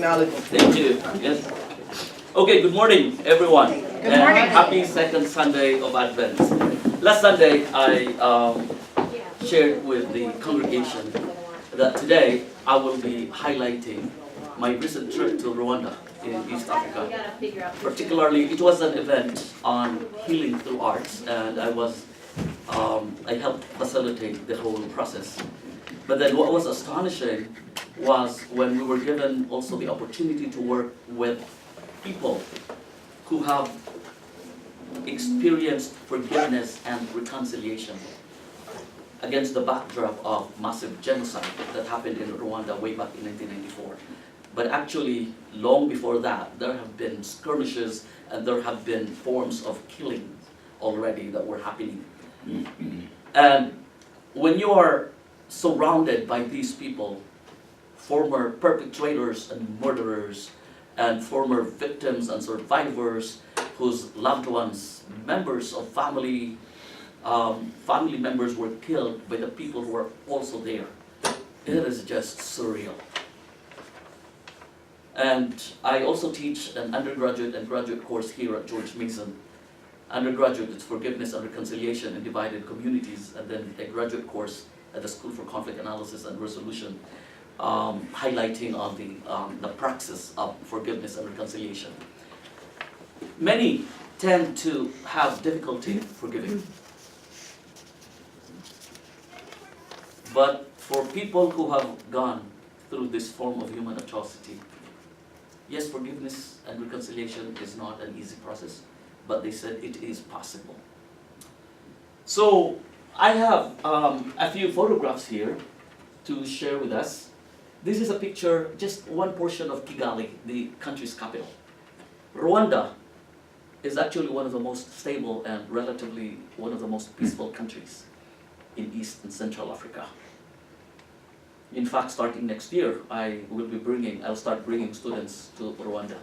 Valid. Thank you. Yes. Okay, good morning, everyone. Good morning. Happy second Sunday of Advent. Last Sunday, I shared with the congregation that today I will be highlighting my recent trip to Rwanda in East Africa. Particularly, it was an event on healing through arts, and I helped facilitate the whole process. But then what was astonishing was when we were given also the opportunity to work with people who have experienced forgiveness and reconciliation against the backdrop of massive genocide that happened in Rwanda way back in 1994. But actually, long before that, there have been skirmishes and there have been forms of killing already that were happening. And when you are surrounded by these people, former perpetrators and murderers, and former victims and survivors whose loved ones, members of family members were killed by the people who were also there. It is just surreal. And I also teach an undergraduate and graduate course here at George Mason. Undergraduate, it's Forgiveness and Reconciliation in Divided Communities, and then a graduate course at the School for Conflict Analysis and Resolution, highlighting on the praxis of forgiveness and reconciliation. Many tend to have difficulty forgiving. But for people who have gone through this form of human atrocity, yes, forgiveness and reconciliation is not an easy process, but they said it is possible. So I have a few photographs here to share with us. This is a picture, just one portion of Kigali, the country's capital. Rwanda is actually one of the most stable and relatively one of the most peaceful countries in East and Central Africa. In fact, starting next year, I'll start bringing students to Rwanda,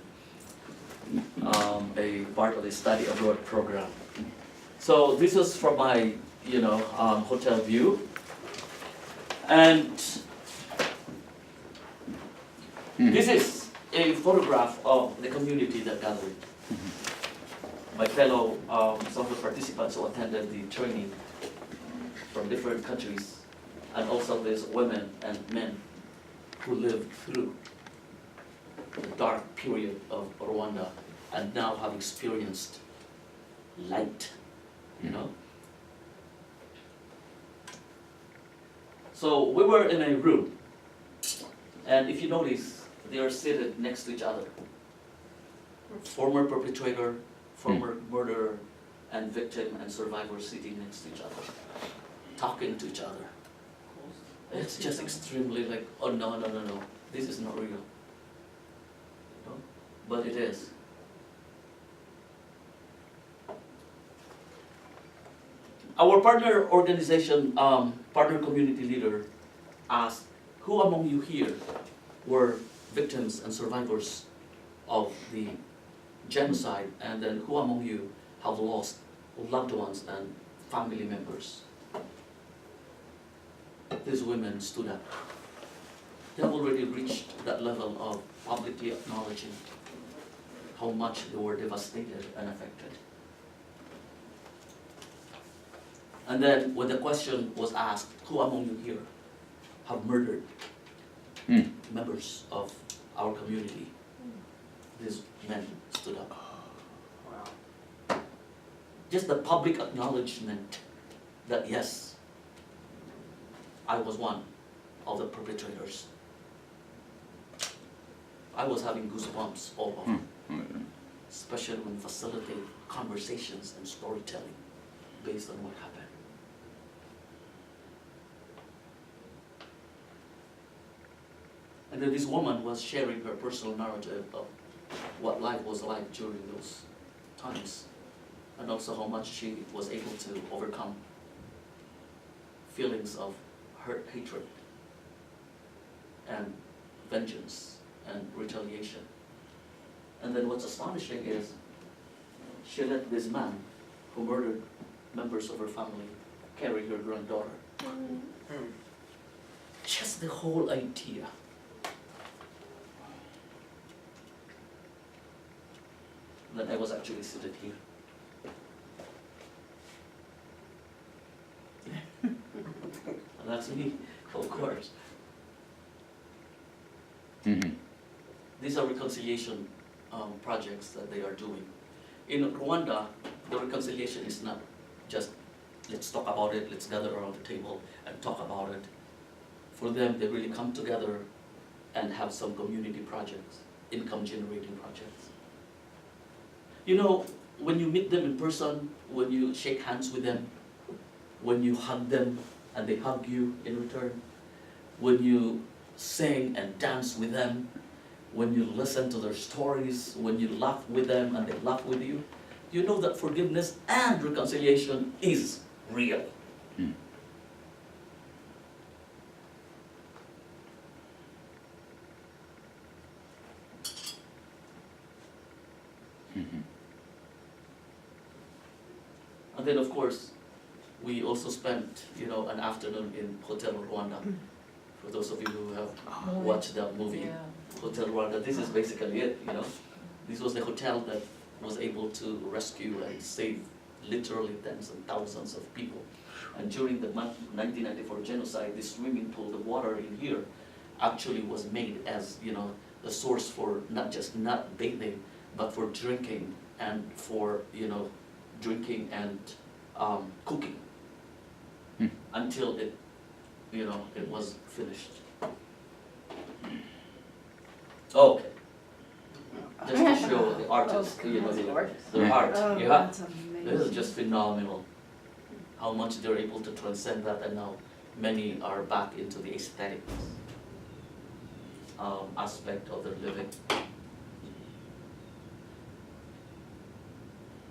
a part of the study abroad program. So this is from my, hotel view, and this is a photograph of the community that gathered. My fellow, some of the participants who attended the training from different countries, and also these women and men who lived through the dark period of Rwanda and now have experienced light, So we were in a room, and if you notice, they are seated next to each other. Former perpetrator, former murderer, and victim and survivor sitting next to each other, talking to each other. It's just extremely like, oh no, this is not real. But it is. Our partner organization, partner community leader asked, who among you here were victims and survivors of the genocide, and then who among you have lost loved ones and family members? These women stood up. They have already reached that level of publicly acknowledging how much they were devastated and affected. And then when the question was asked, who among you here have murdered members of our community? These men stood up. Wow. Just the public acknowledgement that yes, I was one of the perpetrators. I was having goosebumps all over, especially when facilitate conversations and storytelling based on what happened. And then this woman was sharing her personal narrative of what life was like during those times, and also how much she was able to overcome feelings of hurt, hatred, and vengeance and retaliation. And then what's astonishing is she let this man who murdered members of her family carry her granddaughter. Just the whole idea then I was actually seated here. And that's me, of course. Mm-hmm. These are reconciliation projects that they are doing. In Rwanda, the reconciliation is not just, let's talk about it, let's gather around the table and talk about it. For them, they really come together and have some community projects, income generating projects. You know, when you meet them in person, when you shake hands with them, when you hug them and they hug you in return, when you sing and dance with them, when you listen to their stories, when you laugh with them and they laugh with you, you know that forgiveness and reconciliation is real. Mm. Mm-hmm. And then of course, we also spent, you know, an afternoon in Hotel Rwanda. For those of you who have watched that movie, Hotel Rwanda, this is basically it, you know. This was the hotel that was able to rescue and save literally tens and thousands of people. And during the 1994 genocide, the swimming pool, the water in here, actually was made as, you know, the source for not just not bathing, but for drinking and for, you know, drinking and cooking until it, you know, it was finished. Okay. Just to show the artists, you know, their art. Oh, Yeah. that's This is amazing. just phenomenal. How much they're able to transcend that, and now many are back into the aesthetics aspect of their living.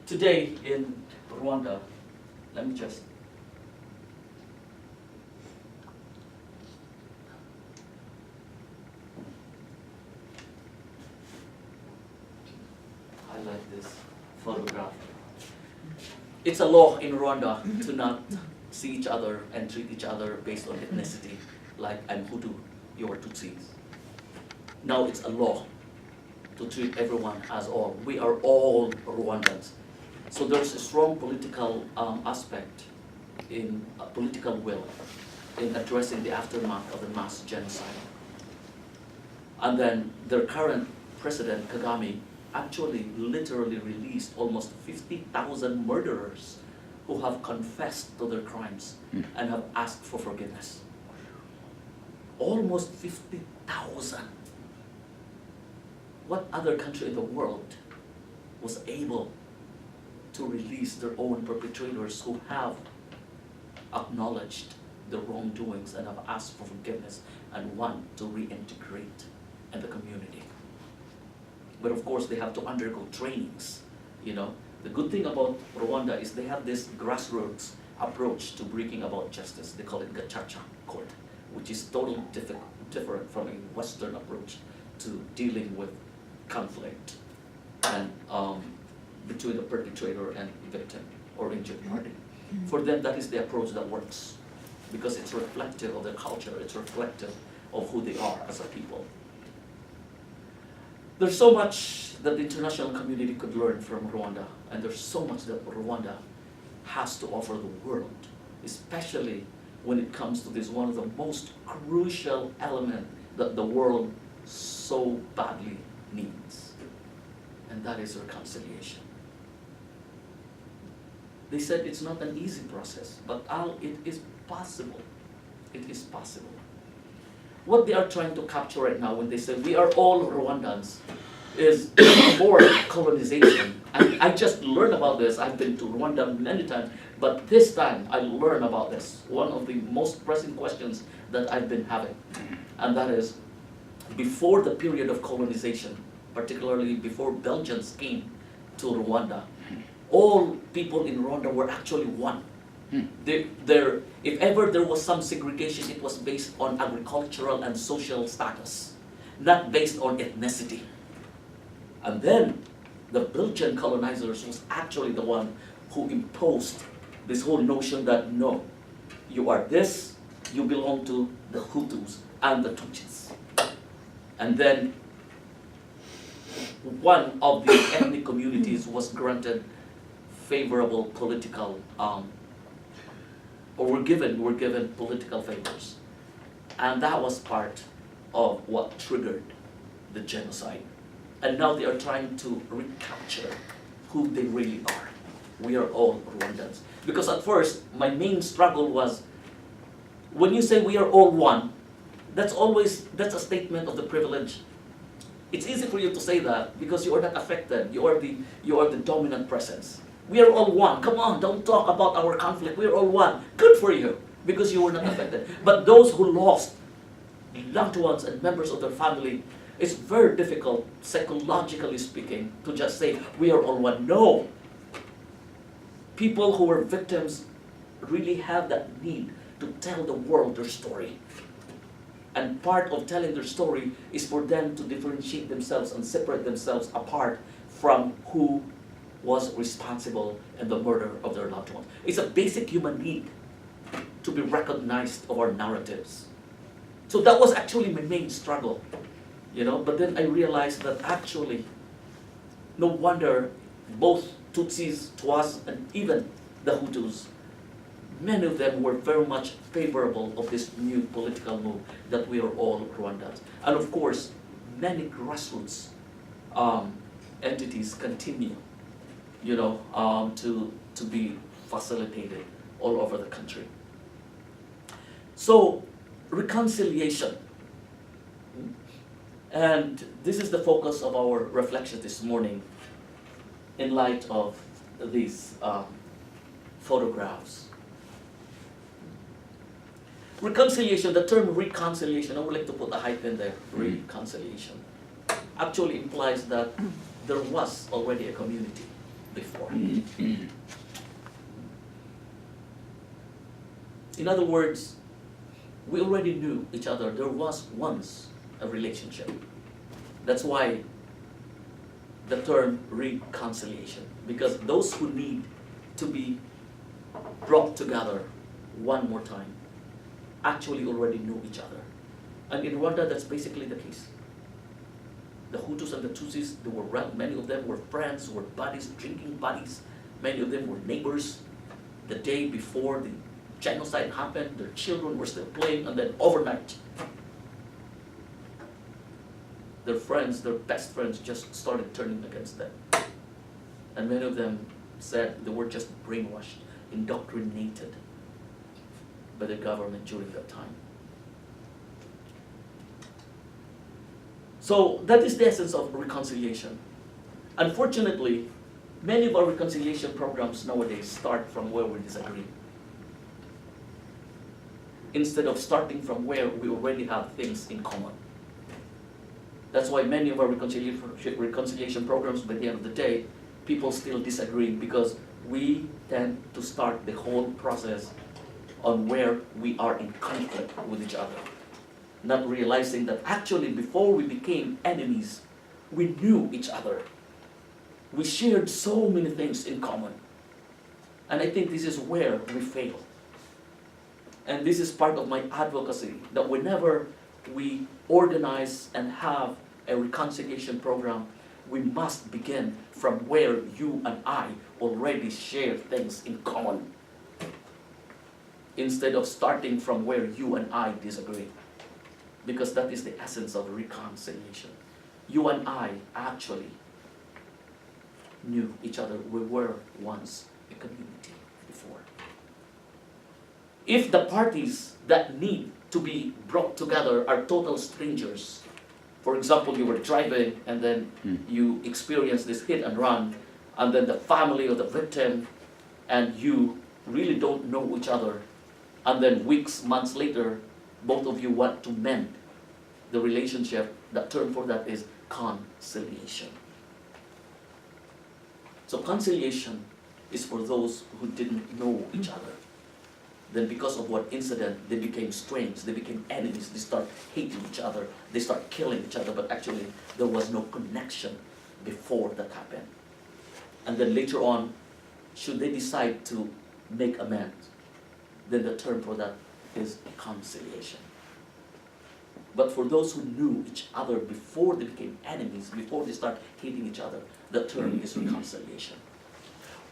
Today in Rwanda, let me just highlight this photograph. It's a law in Rwanda to not see each other and treat each other based on ethnicity, like I'm Hutu, you are Tutsis. Now it's a law to treat everyone as all. We are all Rwandans. So there's a strong political aspect in political will in addressing the aftermath of the mass genocide. And then their current president, Kagame, actually literally released almost 50,000 murderers who have confessed to their crimes and have asked for forgiveness. Almost 50,000. What other country in the world was able to release their own perpetrators who have acknowledged the wrongdoings and have asked for forgiveness and want to reintegrate in the community? But of course, they have to undergo trainings, you know. The good thing about Rwanda is they have this grassroots approach to bringing about justice. They call it gacaca court, which is totally different from a Western approach to dealing with conflict and between the perpetrator and victim or injured party. For them, that is the approach that works because it's reflective of their culture, it's reflective of who they are as a people. There's so much that the international community could learn from Rwanda, and there's so much that Rwanda has to offer the world, especially when it comes to this one of the most crucial elements that the world so badly needs, and that is reconciliation. They said it's not an easy process, but it is possible. It is possible. What they are trying to capture right now when they say we are all Rwandans is before colonization. And I just learned about this. I've been to Rwanda many times, but this time I learned about this. One of the most pressing questions that I've been having, and that is, before the period of colonization, particularly before Belgians came to Rwanda, all people in Rwanda were actually one. If ever there was some segregation, it was based on agricultural and social status, not based on ethnicity. And then the Belgian colonizers was actually the one who imposed this whole notion that no, you are this, you belong to the Hutus and the Tutsis. And then one of the ethnic communities was granted favorable political, or were given political favors. And that was part of what triggered the genocide. And now they are trying to recapture who they really are. We are all Rwandans. Because at first, my main struggle was, when you say we are all one, that's a statement of the privilege. It's easy for you to say that because you are not affected. You are the dominant presence. We are all one. Come on, don't talk about our conflict. We are all one. Good for you, because you were not affected. But those who lost loved ones and members of their family, it's very difficult, psychologically speaking, to just say, we are all one. No. People who were victims really have that need to tell the world their story. And part of telling their story is for them to differentiate themselves and separate themselves apart from who was responsible in the murder of their loved ones. It's a basic human need to be recognized of our narratives. So that was actually my main struggle, but then I realized that actually, no wonder both Tutsis, Twas, and even the Hutus, many of them were very much favorable of this new political move that we are all Rwandans. And of course, many grassroots entities continue, to be facilitated all over the country. So, reconciliation. And this is the focus of our reflection this morning in light of these photographs. Reconciliation, the term reconciliation, I would like to put a hyphen there, reconciliation, actually implies that there was already a community before. In other words, we already knew each other. There was once a relationship. That's why the term reconciliation, because those who need to be brought together one more time actually already knew each other. And in Rwanda, that's basically the case. The Hutus and the Tutsis, many of them were friends, were buddies, drinking buddies. Many of them were neighbors. The day before the genocide happened, their children were still playing, and then overnight, their friends, their best friends, just started turning against them. And many of them said they were just brainwashed, indoctrinated by the government during that time. So that is the essence of reconciliation. Unfortunately, many of our reconciliation programs nowadays start from where we disagree, instead of starting from where we already have things in common. That's why many of our reconciliation programs, by the end of the day, people still disagree, because we tend to start the whole process on where we are in conflict with each other, not realizing that actually before we became enemies, we knew each other. We shared so many things in common. And I think this is where we fail. And this is part of my advocacy, that whenever we organize and have a reconciliation program, we must begin from where you and I already share things in common, instead of starting from where you and I disagree. Because that is the essence of reconciliation. You and I actually knew each other. We were once a community before. If the parties that need to be brought together are total strangers, for example, you were driving and then you experience this hit and run, and then the family of the victim and you really don't know each other, and then weeks, months later, both of you want to mend the relationship, the term for that is conciliation. So conciliation is for those who didn't know each other. Then because of what incident, they became strange, they became enemies, they start hating each other, they start killing each other, but actually there was no connection before that happened. And then later on, should they decide to make amends, then the term for that is conciliation. But for those who knew each other before they became enemies, before they start hating each other, the term is reconciliation.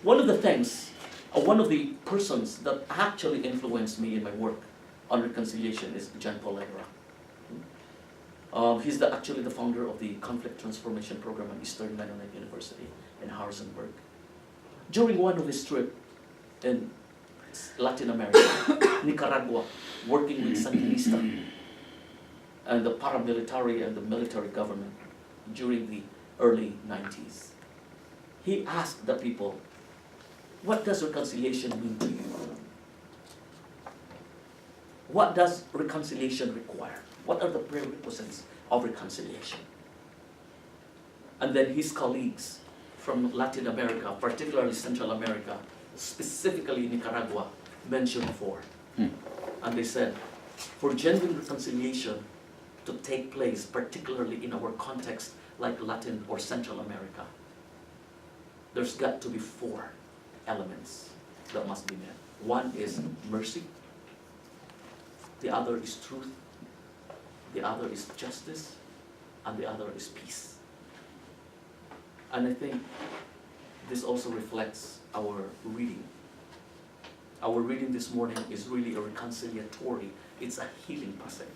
One of the things, one of the persons that actually influenced me in my work on reconciliation is John Paul Myra. He's actually the founder of the Conflict Transformation Program at Eastern Mennonite University in Harrisonburg. During one of his trips in Latin America, Nicaragua, working with Centreville and the paramilitary and the military government during the early 90s, he asked the people, what does reconciliation mean to you? What does reconciliation require? What are the prerequisites of reconciliation? And then his colleagues from Latin America, particularly Central America, specifically Nicaragua, mentioned four. And they said, for genuine reconciliation to take place, particularly in our context like Latin or Central America, there's got to be four elements that must be met. One is mercy, the other is truth, the other is justice, and the other is peace. And I think this also reflects our reading. Our reading this morning is really a reconciliatory, it's a healing passage.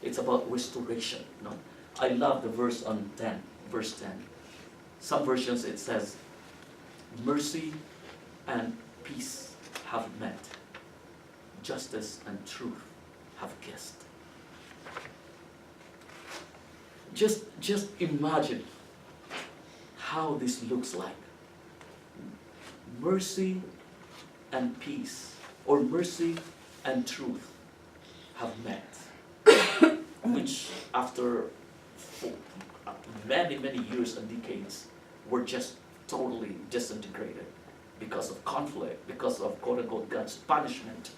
It's about restoration. No? I love the verse on 10, verse 10. Some versions it says, mercy and peace have met, justice and truth have kissed. Just imagine how this looks like. Mercy and peace, or mercy and truth have met, which after many, many years and decades were just totally disintegrated because of conflict, because of quote-unquote God's punishment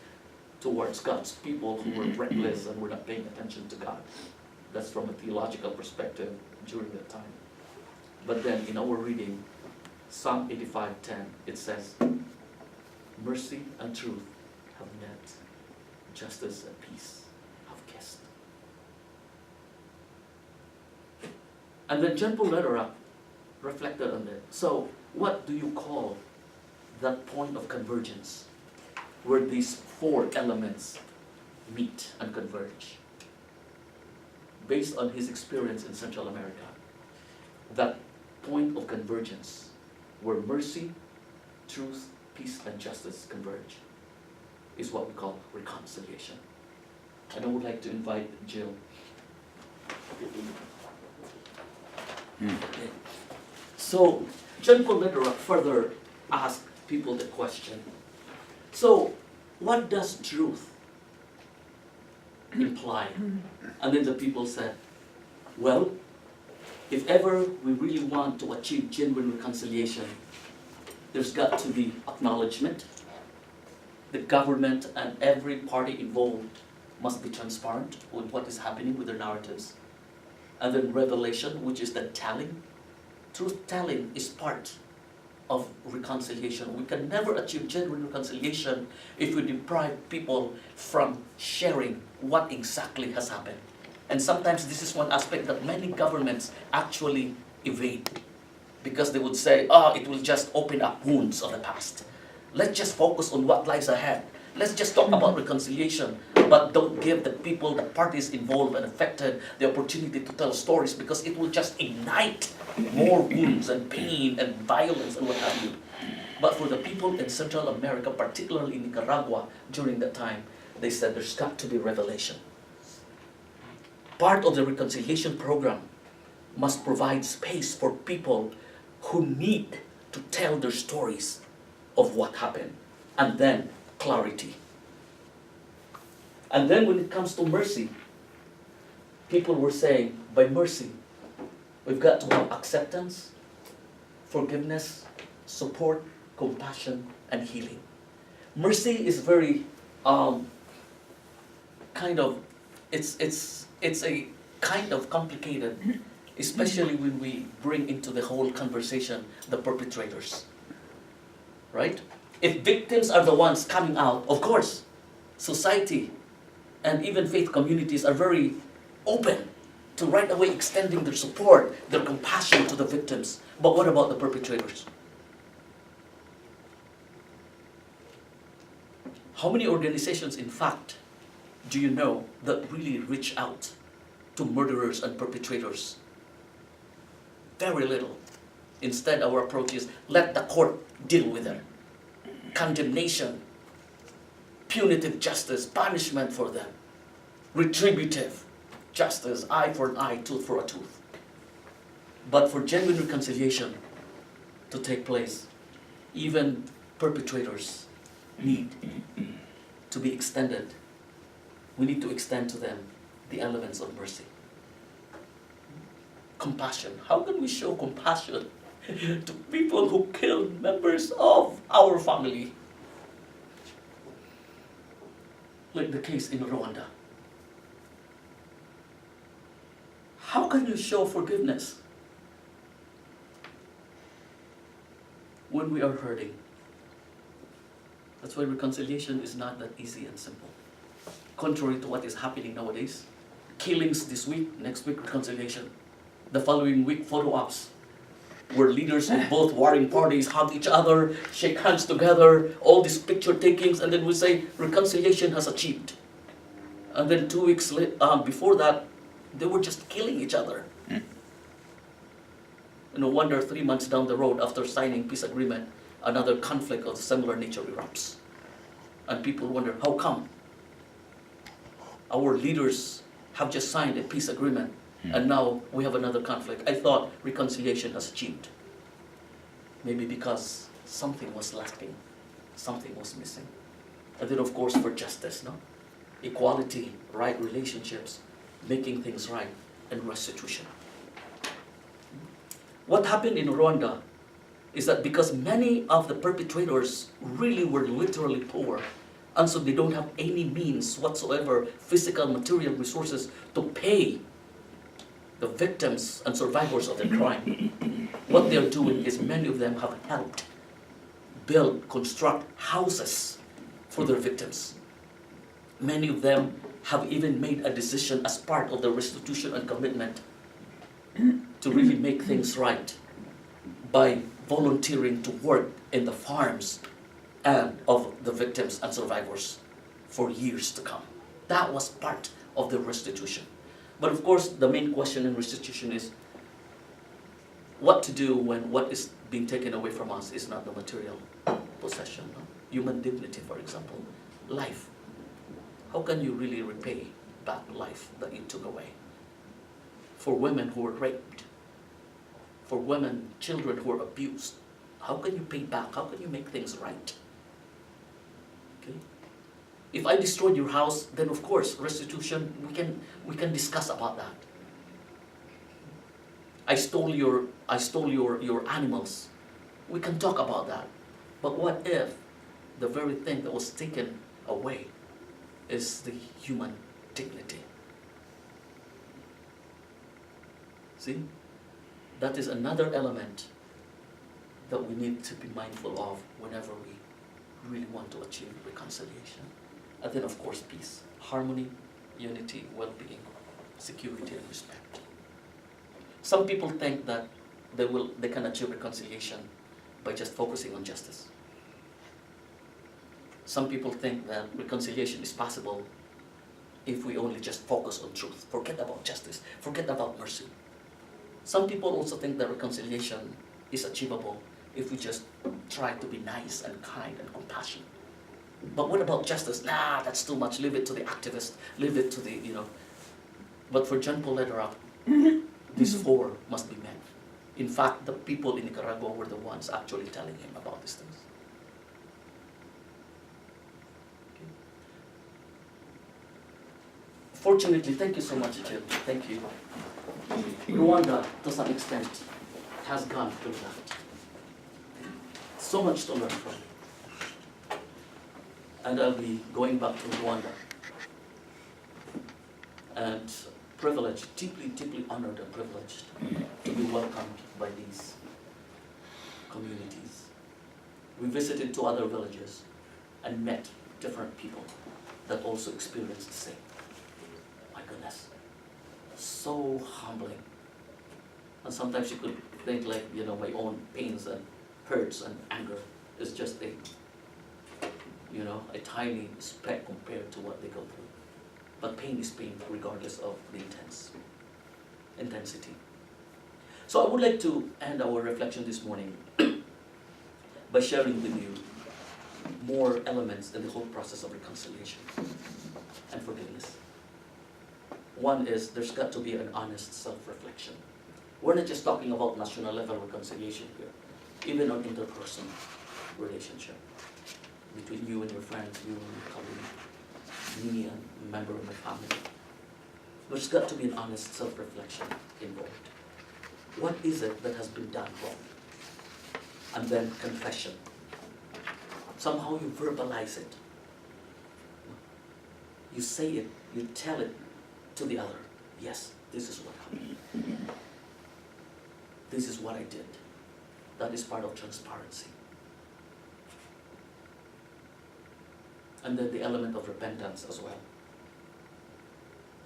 towards God's people who were reckless and were not paying attention to God. That's from a theological perspective during that time. But then in our reading, Psalm 85:10, it says, mercy and truth have met, justice and peace have kissed. And then John Paul Myra reflected on that. So what do you call that point of convergence where these four elements meet and converge? Based on his experience in Central America, that point of convergence where mercy, truth, peace, and justice converge is what we call reconciliation. And I would like to invite Jill. Okay. So John Paul Myra further asked people the question, so what does truth imply? And then the people said, well, if ever we really want to achieve genuine reconciliation, there's got to be acknowledgement. The government and every party involved must be transparent with what is happening with their narratives. And then revelation, which is the telling. Truth telling is part of reconciliation. We can never achieve genuine reconciliation if we deprive people from sharing what exactly has happened. And sometimes this is one aspect that many governments actually evade, because they would say, it will just open up wounds of the past. Let's just focus on what lies ahead. Let's just talk about reconciliation, but don't give the people, the parties involved and affected, the opportunity to tell stories, because it will just ignite more wounds and pain and violence and what have you. But for the people in Central America, particularly in Nicaragua during that time, they said there's got to be revelation. Part of the reconciliation program must provide space for people who need to tell their stories of what happened, and then clarity. And then when it comes to mercy, people were saying, by mercy, we've got to have acceptance, forgiveness, support, compassion, and healing. Mercy is very it's a kind of complicated, especially when we bring into the whole conversation the perpetrators, right? If victims are the ones coming out, of course, society and even faith communities are very open to right away extending their support, their compassion to the victims. But what about the perpetrators? How many organizations, in fact, do you know that really reach out to murderers and perpetrators? Very little. Instead, our approach is let the court deal with it. Condemnation, punitive justice, punishment for them, retributive justice, eye for an eye, tooth for a tooth. But for genuine reconciliation to take place, even perpetrators need to be extended. We need to extend to them the elements of mercy. Compassion. How can we show compassion to people who killed members of our family? Like the case in Rwanda. How can you show forgiveness when we are hurting? That's why reconciliation is not that easy and simple. Contrary to what is happening nowadays, killings this week, next week reconciliation. The following week, photo ops, where leaders of both warring parties hug each other, shake hands together, all these picture takings, and then we say reconciliation has achieved. And then 2 weeks before that, they were just killing each other. No wonder 3 months down the road, after signing peace agreement, another conflict of similar nature erupts. And people wonder, how come? Our leaders have just signed a peace agreement, and now we have another conflict. I thought reconciliation has achieved. Maybe because something was lacking, something was missing. And then of course for justice, no? Equality, right relationships, making things right, and restitution. What happened in Rwanda is that because many of the perpetrators really were literally poor, and so they don't have any means whatsoever, physical, material resources, to pay the victims and survivors of the crime. What they're doing is many of them have helped build, construct houses for their victims. Many of them have even made a decision as part of the restitution and commitment to really make things right by volunteering to work in the farms of the victims and survivors for years to come. That was part of the restitution. But of course, the main question in restitution is what to do when what is being taken away from us is not the material possession. No? Human dignity, for example, life. How can you really repay back life that you took away? For women who were raped, for women, children who were abused, how can you pay back? How can you make things right? Okay? If I destroyed your house, then of course, restitution, we can discuss about that. I stole your animals. We can talk about that. But what if the very thing that was taken away is the human dignity? See? That is another element that we need to be mindful of whenever we really want to achieve reconciliation. And then of course peace, harmony, unity, well-being, security, and respect. Some people think that they can achieve reconciliation by just focusing on justice. Some people think that reconciliation is possible if we only just focus on truth. Forget about justice, forget about mercy. Some people also think that reconciliation is achievable if we just try to be nice and kind and compassionate. But what about justice? Nah, that's too much. Leave it to the activists. Leave it to the, But for John Paul Lederer, these four must be met. In fact, the people in Nicaragua were the ones actually telling him about these things. Okay. Fortunately, thank you so much, Jim. Thank you. Rwanda, to some extent, has gone through that. So much to learn from. And I'll be going back to Rwanda. And privileged, deeply, deeply honored and privileged to be welcomed by these communities. We visited 2 other villages and met different people that also experienced the same. My goodness. so humbling. And sometimes you could think like, my own pains and hurts and anger is just a tiny speck compared to what they go through. But pain is pain regardless of the intensity. So I would like to end our reflection this morning by sharing with you more elements in the whole process of reconciliation and forgiveness. One is there's got to be an honest self-reflection. We're not just talking about national level reconciliation here, even on interpersonal relationship between you and your friends, you and your colleague, me and a member of my family. There's got to be an honest self-reflection involved. What is it that has been done wrong? And then confession. Somehow you verbalize it. You say it, you tell it to the other. Yes, this is what happened. This is what I did. That is part of transparency. And then the element of repentance as well.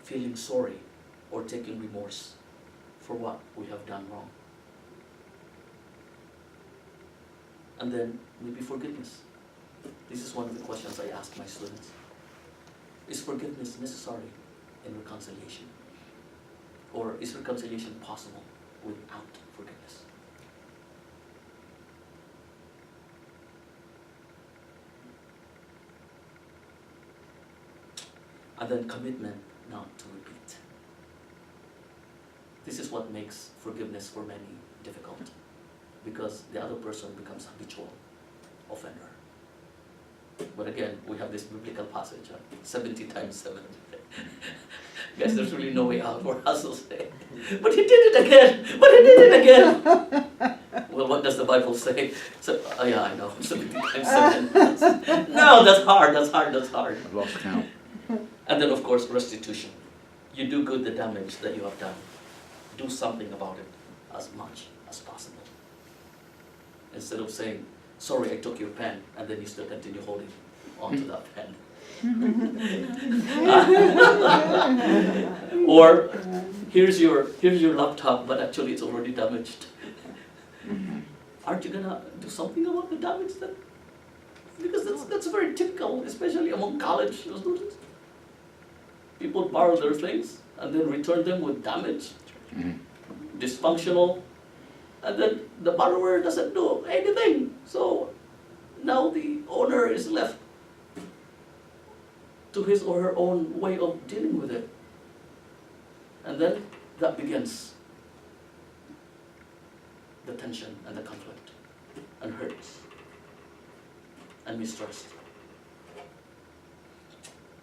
Feeling sorry or taking remorse for what we have done wrong. And then maybe forgiveness. This is one of the questions I ask my students. Is forgiveness necessary in reconciliation? Or is reconciliation possible without forgiveness? And then commitment not to repeat. This is what makes forgiveness for many difficult, because the other person becomes habitual offender. But again, we have this biblical passage, 70 times 7. Guys, there's really no way out for us to say, but he did it again, but he did it again. Well, what does the Bible say? So, yeah, I know, 70 times 7. No, that's hard. I've lost count. And then, of course, restitution. You do good the damage that you have done. Do something about it as much as possible. Instead of saying, sorry, I took your pen, and then you still continue holding onto that pen. Or, here's your laptop, but actually it's already damaged. Aren't you gonna do something about the damage then? Because that's very typical, especially among college students. People borrow their things and then return them with damage, dysfunctional, and then the borrower doesn't do anything. So now the owner is left to his or her own way of dealing with it. And then that begins the tension and the conflict and hurts and mistrust.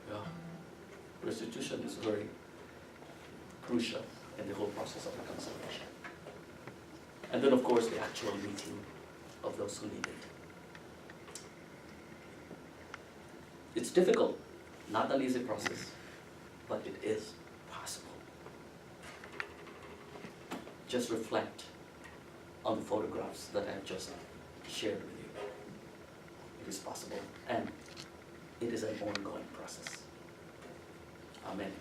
Yeah. Restitution is very crucial in the whole process of reconciliation. And then, of course, the actual meeting of those who need it. It's difficult, not an easy process, but it is possible. Just reflect on the photographs that I've just shared with you. It is possible, and it is an ongoing process. Amen.